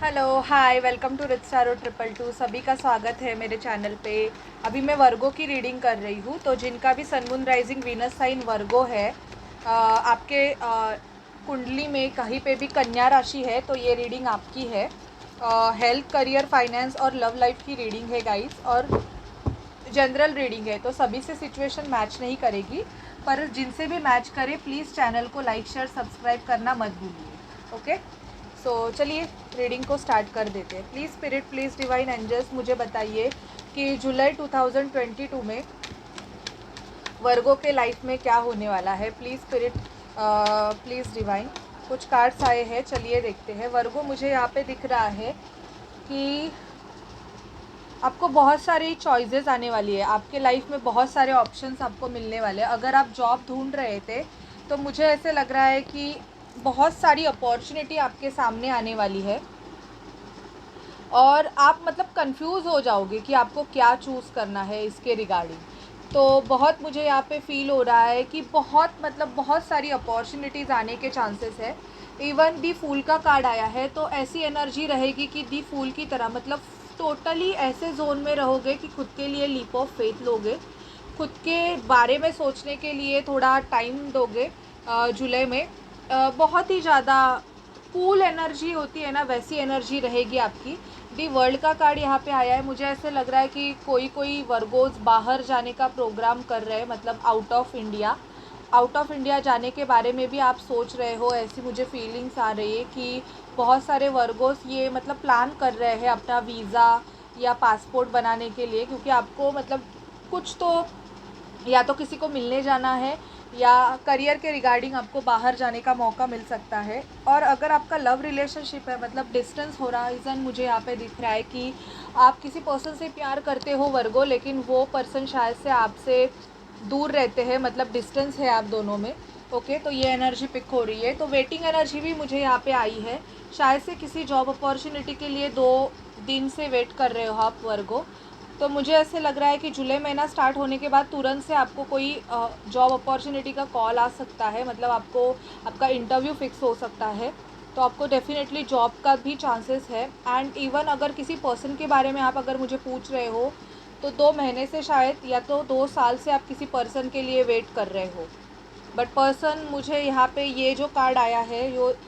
Hello hi welcome to rich tarot 222। सभी का स्वागत है मेरे चैनल पे। अभी मैं वर्गो की रीडिंग कर रही हूँ। तो जिनका भी sun moon rising Venus sign Virgo है, आपके कुंडली में कहीं पे भी कन्या राशि है तो ये रीडिंग आपकी है। हेल्थ, करियर, फाइनेंस और लव लाइफ की रीडिंग है गाइस, और जनरल रीडिंग है तो सभी से सिचुएशन मैच नहीं करेगी, पर जिनसे भी मैच करे प्लीज़ चैनल को लाइक शेयर सब्सक्राइब करना मत भूलिए। ओके, सो चलिए रीडिंग को स्टार्ट कर देते हैं। Please spirit, please divine angels, मुझे बताइए कि जुलाई 2022 में वर्गो के लाइफ में क्या होने वाला है। Please spirit, please divine. कुछ कार्ड्स आए हैं, चलिए देखते हैं। वर्गो, मुझे यहाँ पे दिख रहा है कि आपको बहुत सारी चॉइसेस आने वाली है। आपके लाइफ में बहुत सारे ऑप्शंस आपको मिलने वाले हैं। अगर आप जॉब ढूंढ रहे थे तो मुझे ऐसे लग रहा है कि बहुत सारी अपॉर्चुनिटी आपके सामने आने वाली है, और आप मतलब कंफ्यूज हो जाओगे कि आपको क्या चूज़ करना है इसके रिगार्डिंग। तो बहुत मुझे यहाँ पे फील हो रहा है कि बहुत सारी अपॉर्चुनिटीज़ आने के चांसेस है। इवन दी फूल का कार्ड आया है तो ऐसी एनर्जी रहेगी कि दी फूल की तरह, मतलब टोटली ऐसे जोन में रहोगे कि खुद के लिए लीप ऑफ फेथ लोगे, खुद के बारे में सोचने के लिए थोड़ा टाइम दोगे। जुलाई में बहुत ही ज़्यादा कूल एनर्जी होती है ना, वैसी एनर्जी रहेगी आपकी। दी वर्ल्ड का कार्ड यहाँ पे आया है। मुझे ऐसे लग रहा है कि कोई वर्गोज बाहर जाने का प्रोग्राम कर रहे हैं, मतलब आउट ऑफ इंडिया जाने के बारे में भी आप सोच रहे हो, ऐसी मुझे फीलिंग्स आ रही है कि बहुत सारे वर्गोस ये मतलब प्लान कर रहे हैं अपना वीज़ा या पासपोर्ट बनाने के लिए, क्योंकि आपको मतलब कुछ तो या तो किसी को मिलने जाना है या करियर के रिगार्डिंग आपको बाहर जाने का मौका मिल सकता है। और अगर आपका लव रिलेशनशिप है, मतलब डिस्टेंस होराइजन मुझे यहाँ पे दिख रहा है कि आप किसी पर्सन से प्यार करते हो वर्गो, लेकिन वो पर्सन शायद से आपसे दूर रहते हैं, मतलब डिस्टेंस है आप दोनों में। ओके, तो ये एनर्जी पिक हो रही है। तो वेटिंग एनर्जी भी मुझे यहाँ पे आई है। शायद से किसी जॉब अपॉर्चुनिटी के लिए 2 दिन से वेट कर रहे हो आप वर्गो। तो मुझे ऐसे लग रहा है कि जुलाई महीना स्टार्ट होने के बाद तुरंत से आपको कोई जॉब अपॉर्चुनिटी का कॉल आ सकता है, मतलब आपका इंटरव्यू फिक्स हो सकता है। तो आपको डेफिनेटली जॉब का भी चांसेस है। एंड इवन अगर किसी पर्सन के बारे में आप अगर मुझे पूछ रहे हो तो 2 महीने से शायद या तो 2 साल से आप किसी पर्सन के लिए वेट कर रहे हो। बट पर्सन, मुझे यहाँ पे ये जो कार्ड आया है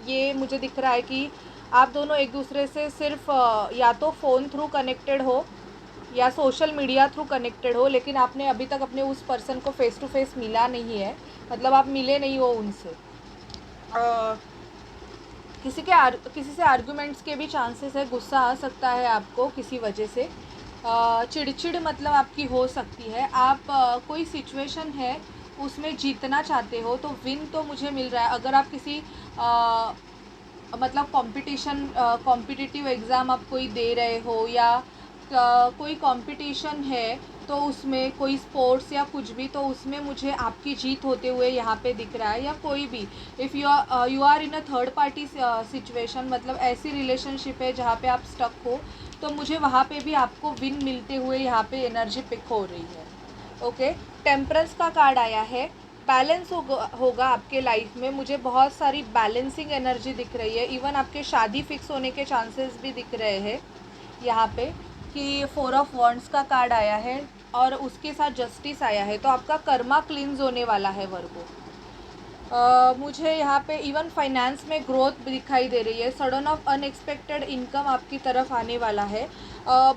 ये मुझे दिख रहा है कि आप दोनों एक दूसरे से सिर्फ या तो फ़ोन थ्रू कनेक्टेड हो या सोशल मीडिया थ्रू कनेक्टेड हो, लेकिन आपने अभी तक अपने उस पर्सन को फ़ेस टू फेस मिला नहीं है, मतलब आप मिले नहीं हो उनसे। किसी से आर्गुमेंट्स के भी चांसेस है। गुस्सा आ सकता है आपको किसी वजह से। चिड़चिड़ मतलब आपकी हो सकती है। आप कोई सिचुएशन है उसमें जीतना चाहते हो तो विन तो मुझे मिल रहा है। अगर आप किसी मतलब कॉम्पिटिटिव एग्ज़ाम आप कोई दे रहे हो या कोई कंपटीशन है तो उसमें कोई स्पोर्ट्स या कुछ भी, तो उसमें मुझे आपकी जीत होते हुए यहाँ पे दिख रहा है। या कोई भी, if you are in a third party situation, मतलब ऐसी रिलेशनशिप है जहाँ पे आप स्टक हो, तो मुझे वहाँ पे भी आपको विन मिलते हुए यहाँ पे एनर्जी पिक हो रही है। ओके, टेम्परेंस का कार्ड आया है। बैलेंस होगा आपके लाइफ में। मुझे बहुत सारी बैलेंसिंग एनर्जी दिख रही है। इवन आपके शादी फिक्स होने के चांसेस भी दिख रहे हैं यहाँ पे, कि 4 ऑफ वॉन्ड्स का कार्ड आया है और उसके साथ जस्टिस आया है। तो आपका कर्मा क्लींस होने वाला है वर्गो। मुझे यहाँ पे इवन फाइनेंस में ग्रोथ दिखाई दे रही है। सडन ऑफ अनएक्सपेक्टेड इनकम आपकी तरफ आने वाला है।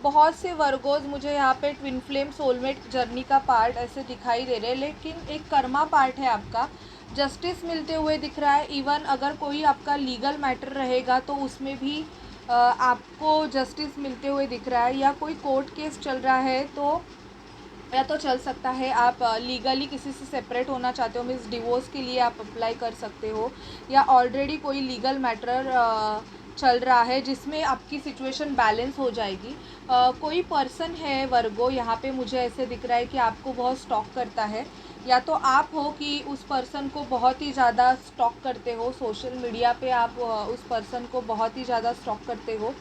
बहुत से वर्गोज मुझे यहाँ पे ट्विन फ्लेम सोलमेट जर्नी का पार्ट ऐसे दिखाई दे रहे हैं, लेकिन एक कर्मा पार्ट है आपका। जस्टिस मिलते हुए दिख रहा है। इवन अगर कोई आपका लीगल मैटर रहेगा तो उसमें भी आपको जस्टिस मिलते हुए दिख रहा है। या कोई कोर्ट केस चल रहा है तो या तो चल सकता है आप लीगली किसी से सेपरेट होना चाहते हो, मीन्स डिवोर्स के लिए आप अप्लाई कर सकते हो, या ऑलरेडी कोई लीगल मैटर चल रहा है जिसमें आपकी सिचुएशन बैलेंस हो जाएगी। कोई पर्सन है वर्गो, यहाँ पे मुझे ऐसे दिख रहा है कि आपको बहुत स्टॉक करता है, या तो आप हो कि उस पर्सन को बहुत ही ज़्यादा स्टॉक करते हो। सोशल मीडिया पे आप उस पर्सन को बहुत ही ज़्यादा स्टॉक करते हो।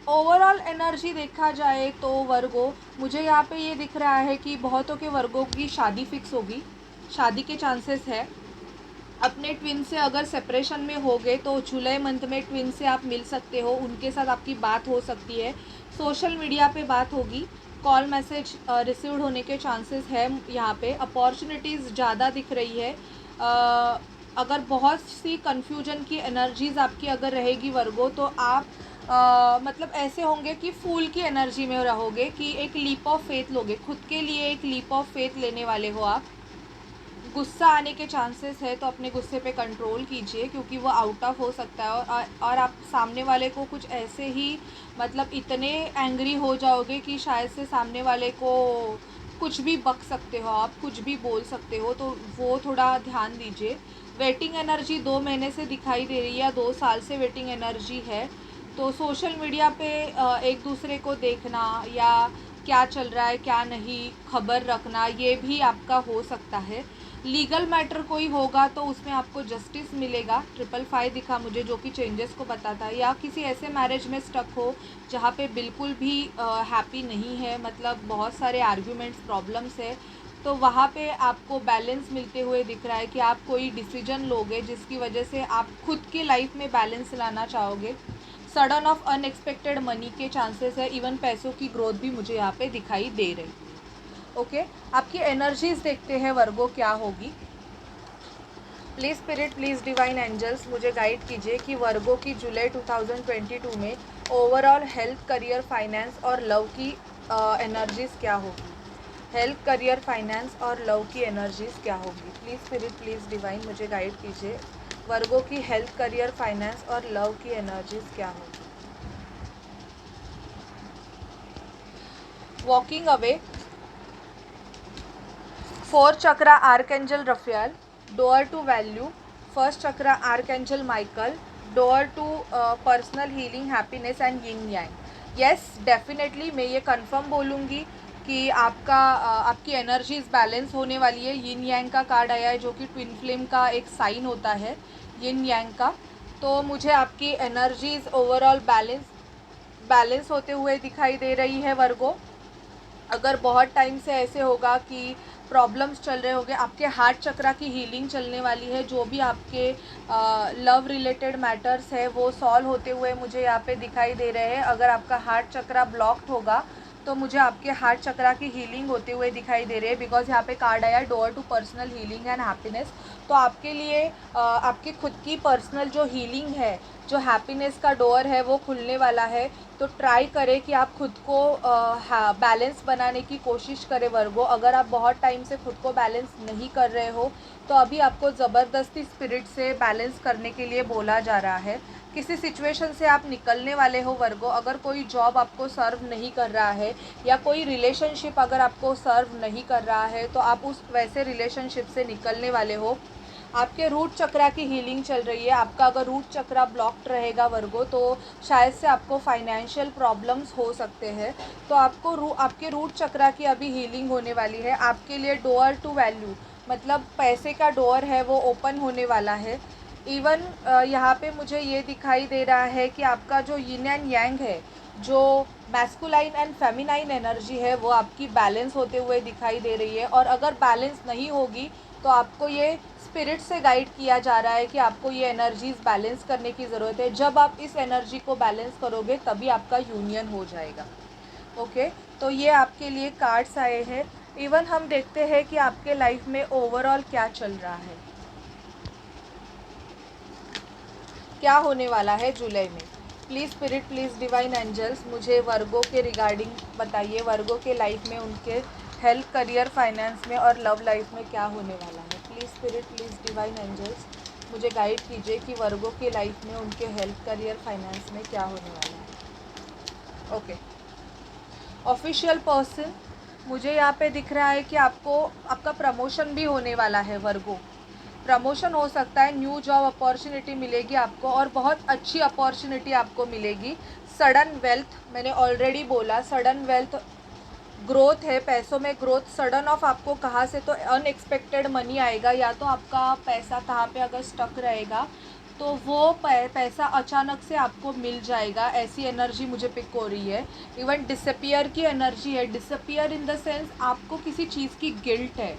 ओवरऑल एनर्जी देखा जाए तो वर्गो, मुझे यहाँ पे ये दिख रहा है कि बहुतों के वर्गों की शादी फिक्स होगी, शादी के चांसेस है। अपने ट्विन से अगर सेपरेशन में हो गए तो जुलाई मंथ में ट्विन से आप मिल सकते हो, उनके साथ आपकी बात हो सकती है, सोशल मीडिया पे बात होगी, कॉल मैसेज रिसीव्ड होने के चांसेस है। यहाँ पे अपॉर्चुनिटीज़ ज़्यादा दिख रही है। अगर बहुत सी कन्फ्यूजन की एनर्जीज़ आपकी अगर रहेगी वर्गो, तो आप मतलब ऐसे होंगे कि फूल की एनर्जी में रहोगे, कि एक लीप ऑफ फेथ लोगे, खुद के लिए एक लीप ऑफ फेथ लेने वाले हो आप। गुस्सा आने के चांसेस है, तो अपने गुस्से पे कंट्रोल कीजिए, क्योंकि वो आउट ऑफ हो सकता है। और आप सामने वाले को कुछ ऐसे ही मतलब इतने एंग्री हो जाओगे कि शायद से सामने वाले को कुछ भी बक सकते हो, आप कुछ भी बोल सकते हो, तो वो थोड़ा ध्यान दीजिए। वेटिंग एनर्जी 2 महीने से दिखाई दे रही है, या 2 साल से वेटिंग एनर्जी है। तो सोशल मीडिया पे एक दूसरे को देखना, या क्या चल रहा है क्या नहीं खबर रखना, ये भी आपका हो सकता है। लीगल मैटर कोई होगा तो उसमें आपको जस्टिस मिलेगा। 555 दिखा मुझे, जो कि चेंजेस को बताता है। या किसी ऐसे मैरिज में स्टक हो जहाँ पे बिल्कुल भी हैप्पी नहीं है, मतलब बहुत सारे आर्ग्यूमेंट्स प्रॉब्लम्स है, तो वहाँ पे आपको बैलेंस मिलते हुए दिख रहा है कि आप कोई डिसीजन लोगे जिसकी वजह से आप खुद की लाइफ में बैलेंस लाना चाहोगे। सडन ऑफ अनएक्सपेक्टेड मनी के चांसेस है, इवन पैसों की ग्रोथ भी मुझे यहाँ पे दिखाई दे रही है। ओके, आपकी एनर्जीज देखते हैं वर्गो क्या होगी। Please spirit, please divine angels मुझे गाइड कीजिए कि वर्गो की जुलाई 2022 में ओवरऑल हेल्थ, करियर, फाइनेंस और लव की एनर्जीज़ क्या होगी। हेल्थ, करियर, फाइनेंस और लव की एनर्जीज़ क्या होगी। प्लीज़ स्पिरिट, प्लीज़ डिवाइन मुझे गाइड कीजिए, वर्गो की हेल्थ, करियर, फाइनेंस और लव की एनर्जीज़ क्या होगी। Walking away, 4 chakra archangel Raphael, door to value, 1st chakra archangel Michael, door to personal healing, happiness and yin Yang. Yes, definitely मैं ये confirm बोलूँगी कि आपकी एनर्जीज बैलेंस होने वाली है। यिन यांग का कार्ड आया है, जो कि ट्विन फ्लेम का एक साइन होता है, यिन यांग का। तो मुझे आपकी एनर्जीज ओवरऑल बैलेंस होते हुए दिखाई दे रही है वर्गो। अगर बहुत टाइम से ऐसे होगा कि प्रॉब्लम्स चल रहे होंगे, आपके हार्ट चक्रा की हीलिंग चलने वाली है, जो भी आपके लव रिलेटेड मैटर्स है वो सॉल्व होते हुए मुझे यहाँ पे दिखाई दे रहे हैं। अगर आपका हार्ट चक्रा ब्लॉक्ड होगा तो मुझे आपके हार्ट चक्रा की हीलिंग होते हुए दिखाई दे रही है, बिकॉज यहाँ पे कार्ड आया door to personal healing and happiness. तो आपके लिए आपकी खुद की पर्सनल जो हीलिंग है, जो हैप्पीनेस का डोर है, वो खुलने वाला है। तो ट्राई करें कि आप खुद को बैलेंस बनाने की कोशिश करें वर्गो। अगर आप बहुत टाइम से खुद को बैलेंस नहीं कर रहे हो तो अभी आपको ज़बरदस्ती स्पिरिट से बैलेंस करने के लिए बोला जा रहा है। किसी सिचुएशन से आप निकलने वाले हो वर्गो। अगर कोई जॉब आपको सर्व नहीं कर रहा है, या कोई रिलेशनशिप अगर आपको सर्व नहीं कर रहा है, तो आप उस वैसे रिलेशनशिप से निकलने वाले हो। आपके रूट चक्रा की हीलिंग चल रही है। आपका अगर रूट चक्रा ब्लॉक्ड रहेगा वर्गो, तो शायद से आपको फाइनेंशियल प्रॉब्लम्स हो सकते हैं। तो आपके रूट चक्रा की अभी हीलिंग होने वाली है। आपके लिए डोअर टू वैल्यू, मतलब पैसे का डोर है, वो ओपन होने वाला है। इवन यहाँ पे मुझे ये दिखाई दे रहा है कि आपका जो यिन एंड यांग है, जो मैस्कुलाइन एंड फेमिनाइन एनर्जी है, वो आपकी बैलेंस होते हुए दिखाई दे रही है। और अगर बैलेंस नहीं होगी तो आपको ये स्पिरिट से गाइड किया जा रहा है कि आपको ये एनर्जीज़ बैलेंस करने की ज़रूरत है। जब आप इस एनर्जी को बैलेंस करोगे तभी आपका यूनियन हो जाएगा। ओके, तो ये आपके लिए कार्ड्स आए हैं। इवन हम देखते हैं कि आपके लाइफ में ओवरऑल क्या चल रहा है, क्या होने वाला है जुलाई में। Please spirit, please divine angels मुझे वर्गो के रिगार्डिंग बताइए, वर्गो के लाइफ में उनके हेल्थ, करियर, फाइनेंस में और लव लाइफ में क्या होने वाला है। Please spirit, please divine angels मुझे गाइड कीजिए कि वर्गो के लाइफ में उनके हेल्थ, करियर, फाइनेंस में क्या होने वाला है। ओके, ऑफिशियल पर्सन मुझे यहाँ पे दिख रहा है कि आपका प्रमोशन भी होने वाला है वर्गो। प्रमोशन हो सकता है, न्यू जॉब अपॉर्चुनिटी मिलेगी आपको, और बहुत अच्छी अपॉर्चुनिटी आपको मिलेगी। सडन वेल्थ, मैंने ऑलरेडी बोला, सडन वेल्थ ग्रोथ है, पैसों में ग्रोथ। सडन ऑफ आपको कहाँ से, तो अनएक्सपेक्टेड मनी आएगा, या तो आपका पैसा कहाँ पे अगर स्टक रहेगा तो वो पैसा अचानक से आपको मिल जाएगा। ऐसी एनर्जी मुझे पिक हो रही है। इवन डिसअपियर की एनर्जी है। डिसअपियर इन द सेंस आपको किसी चीज़ की गिल्ट है,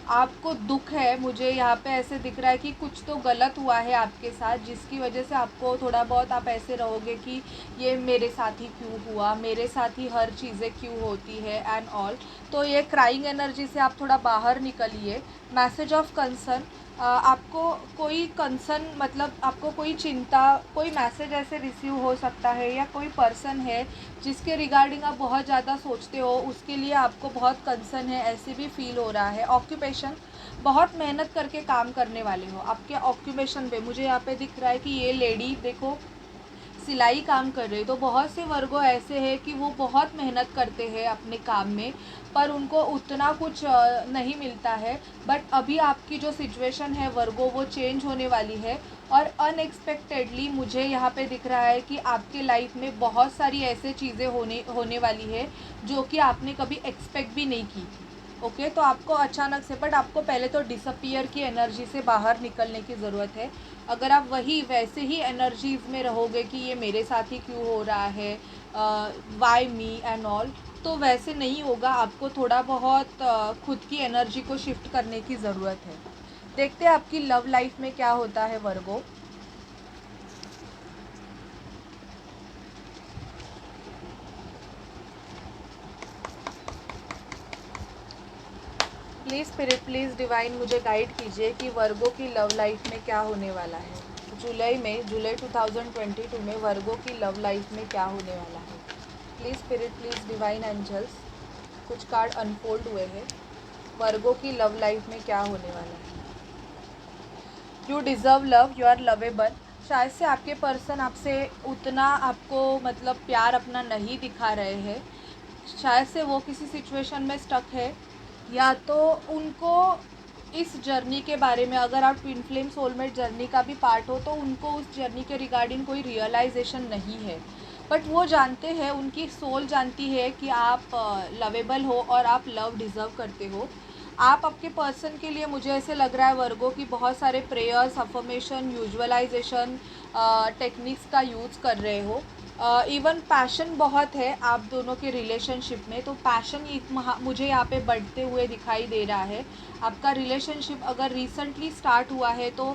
आपको दुःख है, मुझे यहाँ पे ऐसे दिख रहा है कि कुछ तो गलत हुआ है आपके साथ, जिसकी वजह से आपको थोड़ा बहुत आप ऐसे रहोगे कि ये मेरे साथ ही क्यों हुआ, मेरे साथ ही हर चीज़ें क्यों होती है एंड ऑल। तो ये क्राइंग एनर्जी से आप थोड़ा बाहर निकलिए। मैसेज ऑफ कंसर्न, आपको कोई कंसर्न मतलब आपको कोई चिंता, कोई मैसेज ऐसे रिसीव हो सकता है, या कोई पर्सन है जिसके रिगार्डिंग आप बहुत ज़्यादा सोचते हो, उसके लिए आपको बहुत कंसर्न है, ऐसे भी फील हो रहा है। ऑक्यूपेशन, बहुत मेहनत करके काम करने वाले हो आपके ऑक्यूपेशन पे। मुझे यहाँ पे दिख रहा है कि ये लेडी देखो सिलाई काम कर रहे, तो बहुत से वर्गो ऐसे हैं कि वो बहुत मेहनत करते हैं अपने काम में, पर उनको उतना कुछ नहीं मिलता है। बट अभी आपकी जो सिचुएशन है वर्गो, वो चेंज होने वाली है। और अनएक्सपेक्टेडली मुझे यहाँ पे दिख रहा है कि आपके लाइफ में बहुत सारी ऐसे चीज़ें होने वाली है जो कि आपने कभी एक्सपेक्ट भी नहीं की थी। ओके, तो आपको अचानक से, बट आपको पहले तो डिसअपियर की एनर्जी से बाहर निकलने की ज़रूरत है। अगर आप वही वैसे ही एनर्जीज़ में रहोगे कि ये मेरे साथ ही क्यों हो रहा है, वाई मी एंड ऑल, तो वैसे नहीं होगा। आपको थोड़ा बहुत खुद की एनर्जी को शिफ्ट करने की ज़रूरत है। देखते हैं आपकी लव लाइफ में क्या होता है Virgo. Please spirit, please divine, मुझे गाइड कीजिए कि वर्गो की लव लाइफ में क्या होने वाला है। जुलाई 2022 में वर्गो की लव लाइफ में क्या होने वाला है। Please spirit, please divine angels, कुछ कार्ड अनफोल्ड हुए हैं। वर्गो की लव लाइफ में क्या होने वाला है। You deserve love, you are lovable. शायद से आपके पर्सन आपसे उतना आपको मतलब प्यार अपना नहीं दिखा रहे हैं। शायद से वो किसी सिचुएशन में स्टक है, या तो उनको इस जर्नी के बारे में, अगर आप ट्विन फ्लेम सोलमेट जर्नी का भी पार्ट हो, तो उनको उस जर्नी के रिगार्डिंग कोई रियलाइजेशन नहीं है। बट वो जानते हैं, उनकी सोल जानती है कि आप लवेबल हो और आप लव डिज़र्व करते हो। आप आपके पर्सन के लिए, मुझे ऐसे लग रहा है वर्गो, की बहुत सारे प्रेयर्स, अफर्मेशन, यूजुअलाइजेशन टेक्निक्स का यूज़ कर रहे हो। इवन पैशन बहुत है आप दोनों के रिलेशनशिप में, तो पैशन मुझे यहाँ पे बढ़ते हुए दिखाई दे रहा है। आपका रिलेशनशिप अगर रिसेंटली स्टार्ट हुआ है, तो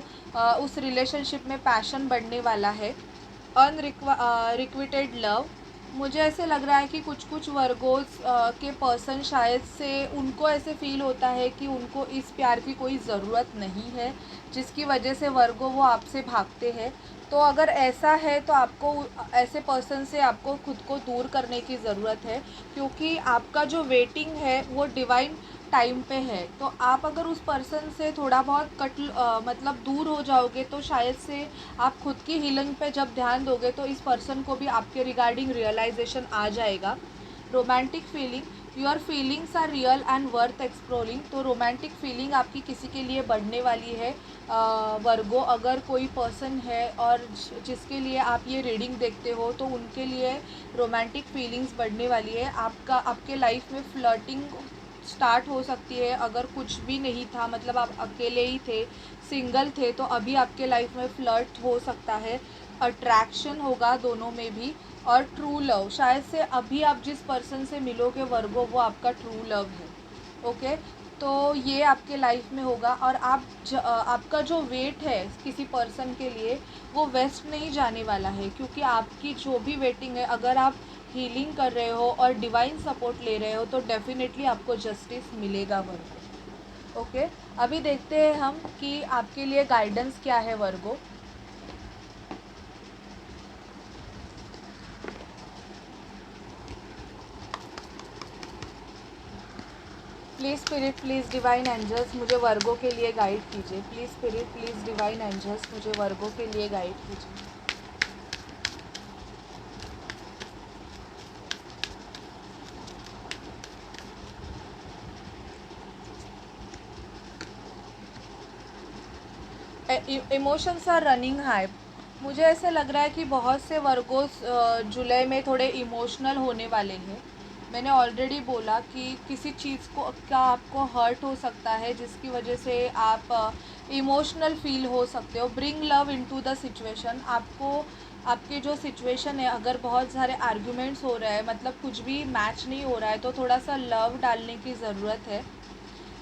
उस रिलेशनशिप में पैशन बढ़ने वाला है। अनरिक्विटेड लव, मुझे ऐसे लग रहा है कि कुछ कुछ वर्गोस के पर्सन शायद से उनको ऐसे फील होता है कि उनको इस प्यार की कोई ज़रूरत नहीं है, जिसकी वजह से वर्गो वो आपसे भागते हैं। तो अगर ऐसा है तो आपको ऐसे पर्सन से आपको खुद को दूर करने की ज़रूरत है, क्योंकि आपका जो वेटिंग है वो डिवाइन टाइम पे है। तो आप अगर उस पर्सन से थोड़ा बहुत मतलब दूर हो जाओगे, तो शायद से आप खुद की हीलिंग पे जब ध्यान दोगे, तो इस पर्सन को भी आपके रिगार्डिंग रियलाइजेशन आ जाएगा। Romantic feeling, your feelings are real and worth exploring. तो रोमांटिक फीलिंग आपकी किसी के लिए बढ़ने वाली है वर्गो। अगर कोई पर्सन है और जिसके लिए आप ये रीडिंग देखते हो, तो उनके लिए रोमांटिक फीलिंग्स बढ़ने वाली है। आपके लाइफ में फ्लर्टिंग स्टार्ट हो सकती है। अगर कुछ भी नहीं था, मतलब आप अकेले ही थे, सिंगल थे, तो अभी आपके लाइफ में फ्लर्ट हो सकता है। अट्रैक्शन होगा दोनों में भी। और ट्रू लव, शायद से अभी आप जिस पर्सन से मिलोगे वर्गो, वो आपका ट्रू लव है। ओके, तो ये आपके लाइफ में होगा। और आपका जो वेट है किसी पर्सन के लिए, वो वेस्ट नहीं जाने वाला है, क्योंकि आपकी जो भी वेटिंग है, अगर आप हीलिंग कर रहे हो और डिवाइन सपोर्ट ले रहे हो, तो डेफिनेटली आपको जस्टिस मिलेगा वर्गो। ओके, अभी देखते हैं हम कि आपके लिए गाइडेंस क्या है Virgo. Please spirit, please divine angels, मुझे वर्गो के लिए गाइड कीजिए। Please spirit, please divine angels, मुझे वर्गो के लिए गाइड कीजिए। इमोशंस आर रनिंग हाई, मुझे ऐसे लग रहा है कि बहुत से वर्गोस जुलाई में थोड़े इमोशनल होने वाले हैं। मैंने ऑलरेडी बोला कि किसी चीज़ को का आपको हर्ट हो सकता है, जिसकी वजह से आप इमोशनल फील हो सकते हो। Bring love into the situation, आपको आपकी जो सिचुएशन है, अगर बहुत सारे आर्ग्यूमेंट्स हो रहे हैं, मतलब कुछ भी मैच नहीं हो रहा है, तो थोड़ा सा लव डालने की ज़रूरत है।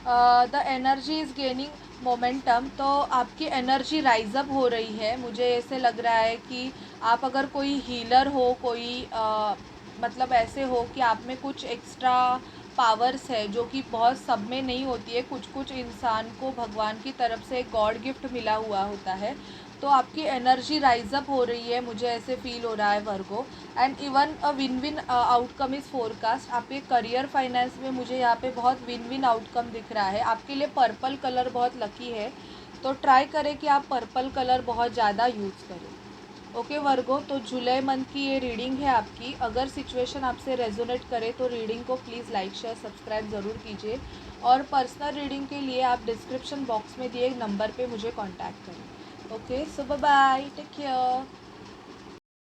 The energy is gaining momentum, तो आपकी एनर्जी राइज अप हो रही है। मुझे ऐसे लग रहा है कि आप अगर कोई हीलर हो, कोई मतलब ऐसे हो कि आप में कुछ एक्स्ट्रा पावर्स है जो कि बहुत सब में नहीं होती है, कुछ कुछ इंसान को भगवान की तरफ से एक गॉड गिफ्ट मिला हुआ होता है। तो आपकी एनर्जी राइज अप हो रही है, मुझे ऐसे फील हो रहा है Virgo. And even a win win outcome is forecast. आपके करियर फाइनेंस में मुझे यहाँ पे बहुत विन विन आउटकम दिख रहा है। आपके लिए पर्पल कलर बहुत लकी है, तो ट्राई करें कि आप पर्पल कलर बहुत ज़्यादा यूज़ करें। ओके वर्गो, तो जुलाई मंथ की ये रीडिंग है आपकी। अगर सिचुएशन आपसे रेजोनेट करे तो रीडिंग को प्लीज़ लाइक शेयर सब्सक्राइब ज़रूर कीजिए, और पर्सनल रीडिंग के लिए आप डिस्क्रिप्शन बॉक्स में दिए नंबर पे मुझे कांटेक्ट करें। ओके, सो बाय बाय, टेक केयर।